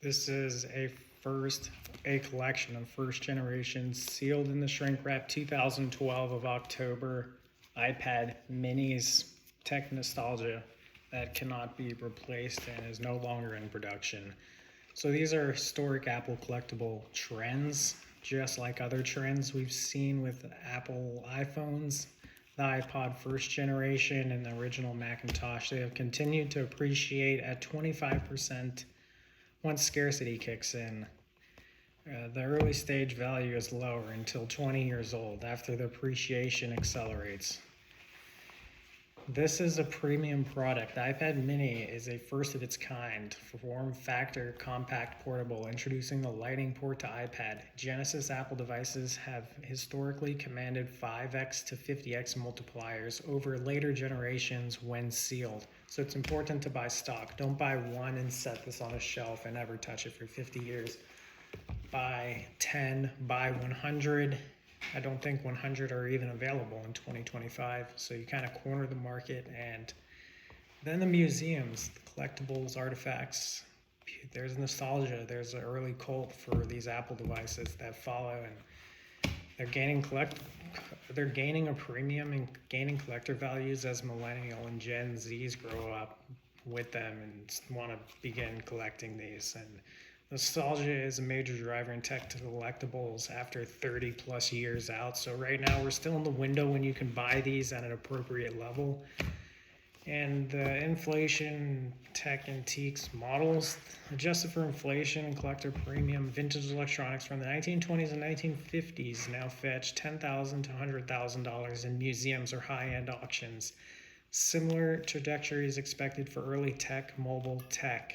This is a collection of first generation sealed in the shrink wrap 2012 of October iPad minis tech nostalgia that cannot be replaced and is no longer in production. So these are historic Apple collectible trends, just like other trends we've seen with Apple iPhones, the iPod first generation, and the original Macintosh. They have continued to appreciate at 25% once scarcity kicks in. The early stage value is lower until 20 years old after the appreciation accelerates. This is a premium product. The iPad mini is a first of its kind form factor compact portable, introducing the lightning port to iPad. Genesis Apple devices have historically commanded 5x to 50x multipliers over later generations when sealed. So it's important to buy stock. Don't buy one and set this on a shelf and never touch it for 50 years. Buy 10, buy 100. I don't think 100 are even available in 2025, so you kind of corner the market. And then the museums, the collectibles, artifacts, there's nostalgia, there's an early cult for these Apple devices that follow, and they're gaining a premium and gaining collector values as millennial and Gen Zs grow up with them and want to begin collecting these. And nostalgia is a major driver in tech to collectibles after 30 plus years out. So right now we're still in the window when you can buy these at an appropriate level. And the inflation tech antiques models, adjusted for inflation and collector premium, vintage electronics from the 1920s and 1950s now fetch $10,000 to $100,000 in museums or high-end auctions. Similar trajectories expected for early tech, mobile tech.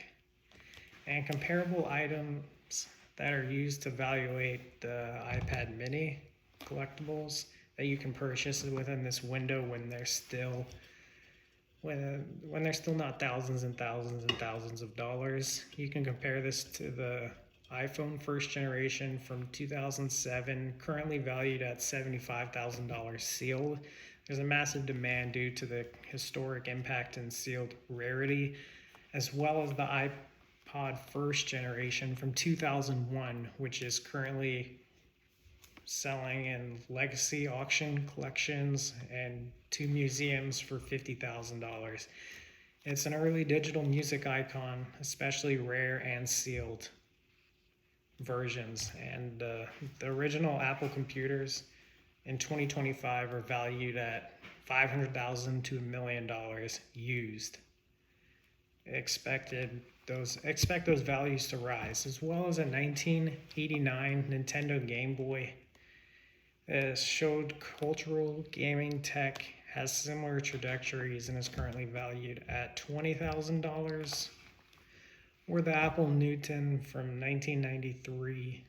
And comparable items that are used to evaluate the iPad mini collectibles that you can purchase within this window when they're still not thousands and thousands and thousands of dollars. You can compare this to the iPhone first generation from 2007, currently valued at $75,000 sealed. There's a massive demand due to the historic impact and sealed rarity, as well as the iPod first generation from 2001, which is currently selling in legacy auction collections and to museums for $50,000. It's an early digital music icon, especially rare and sealed versions. And the original Apple computers in 2025 are valued at $500,000 to $1 million used. Expect those values to rise, as well as a 1989 Nintendo Game Boy. Showed cultural gaming tech has similar trajectories and is currently valued at $20,000. Or the Apple Newton from 1993.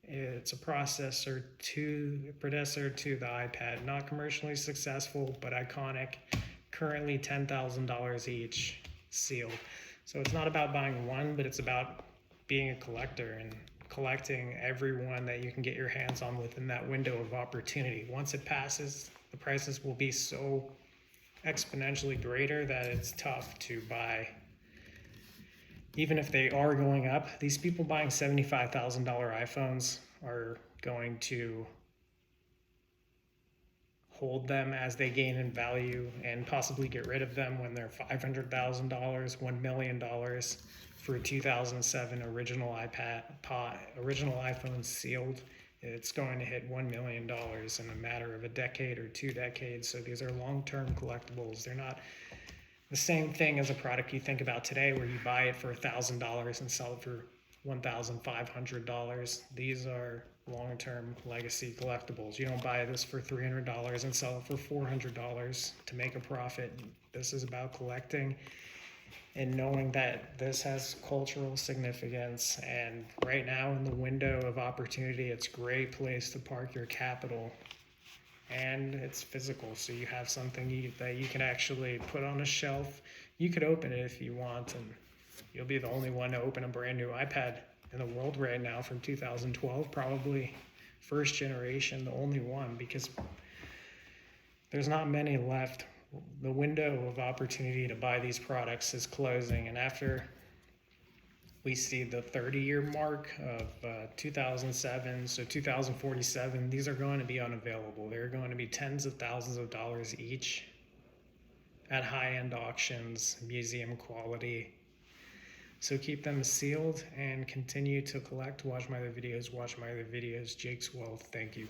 It's a predecessor to the iPad. Not commercially successful, but iconic. Currently $10,000 each, sealed. So it's not about buying one, but it's about being a collector and collecting every one that you can get your hands on within that window of opportunity. Once it passes, the prices will be so exponentially greater that it's tough to buy. Even if they are going up, these people buying $75,000 iPhones are going to hold them as they gain in value and possibly get rid of them when they're $500,000, $1 million for a 2007 original iPhone sealed. It's going to hit $1 million in a matter of a decade or 2 decades. So these are long-term collectibles. They're not the same thing as a product you think about today where you buy it for $1,000 and sell it for $1,500. These are long-term legacy collectibles. You don't buy this for $300 and sell it for $400 to make a profit. This is about collecting and knowing that this has cultural significance. And right now in the window of opportunity, it's a great place to park your capital. And it's physical, so you have something that you can actually put on a shelf. You could open it if you want, and you'll be the only one to open a brand new iPad in the world right now from 2012, probably first generation, the only one, because there's not many left. The window of opportunity to buy these products is closing, and after we see the 30-year mark of 2007, so 2047, these are going to be unavailable. They're going to be tens of thousands of dollars each at high-end auctions, museum quality. So keep them sealed and continue to collect. Watch my other videos. Jake's Wealth. Thank you.